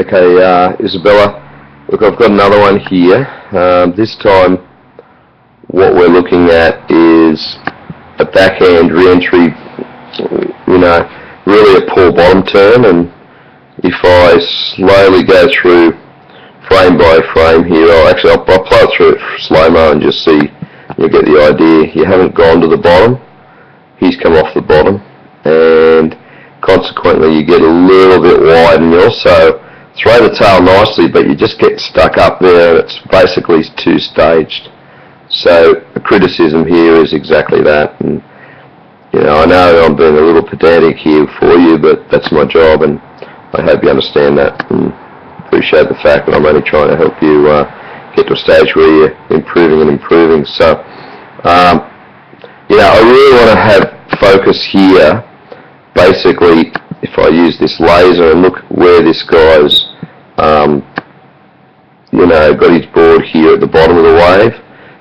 Okay, Isabella, look, I've got another one here. This time what we're looking at is a backhand re-entry, really a poor bottom turn, and if I slowly go through frame by frame here, I'll play it through it slow-mo and just see, you'll get the idea. You haven't gone to the bottom, he's come off the bottom, and consequently you get a little bit wide, and you also throw the tail nicely, but you just get stuck up there, and it's basically two-staged. So the criticism here is exactly that, and I know I'm being a little pedantic here for you, but that's my job, and I hope you understand that, and appreciate the fact that I'm only trying to help you get to a stage where you're improving and improving. So, I really want to have focus here. Basically, if I use this laser and look where this guy's, got his board here at the bottom of the wave,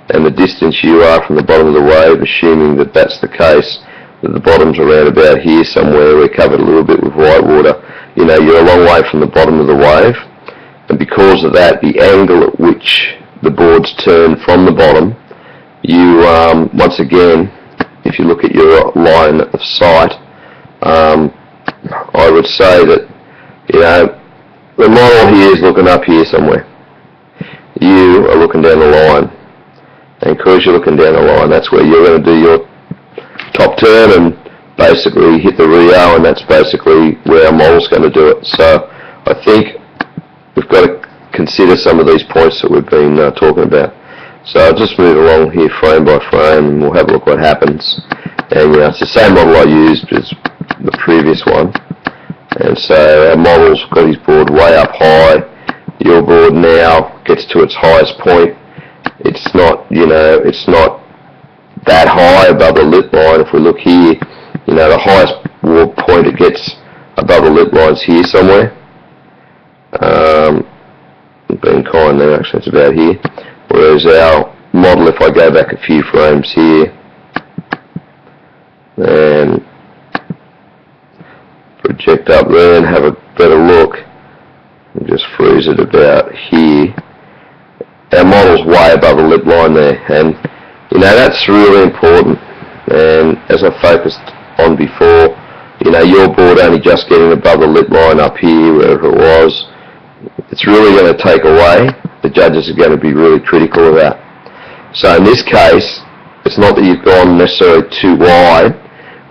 and the distance you are from the bottom of the wave, assuming that that's the case, that the bottom's around about here somewhere, we're covered a little bit with white water, you're a long way from the bottom of the wave, and because of that, the angle at which the board's turned from the bottom, you, once again, if you look at your line of sight, I would say that, the model here is looking up here somewhere. You are looking down the line. And because you're looking down the line, that's where you're going to do your top turn and basically hit the Rio, and that's basically where our model's going to do it. So I think we've got to consider some of these points that we've been talking about. So I'll just move along here frame by frame, and we'll have a look what happens. And it's the same model I used as the previous one. And so our model's got his board way up high. Your board now gets to its highest point. It's not, it's not that high above the lip line. If we look here, the highest point it gets above the lip line's here somewhere. Being kind there, actually, it's about here. Whereas our model, if I go back a few frames here, and project up there and have a better look, and just freeze it about here, our model's way above the lip line there, and that's really important. And as I focused on before, your board only just getting above the lip line up here, wherever it was, it's really going to take away. The judges are going to be really critical of that. So in this case, it's not that you've gone necessarily too wide,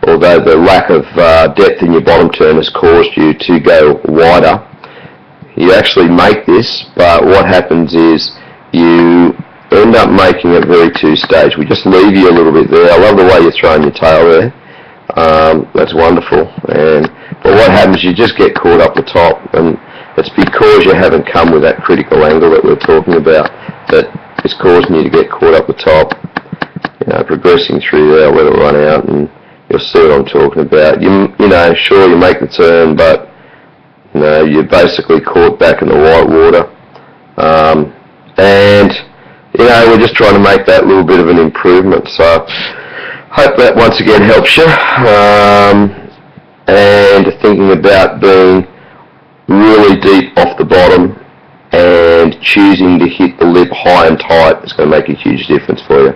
although the lack of depth in your bottom turn has caused you to go wider. You actually make this, but what happens is you end up making it very two-stage. We just leave you a little bit there. I love the way you're throwing your tail there. That's wonderful. But what happens, you just get caught up the top, and it's because you haven't come with that critical angle that we're talking about that is causing you to get caught up the top. Progressing through there, I'll let it run out, and you'll see what I'm talking about. Sure, you make the turn, but you're basically caught back in the white water. And we're just trying to make that little bit of an improvement. So hope that once again helps you. And thinking about being really deep off the bottom and choosing to hit the lip high and tight is going to make a huge difference for you.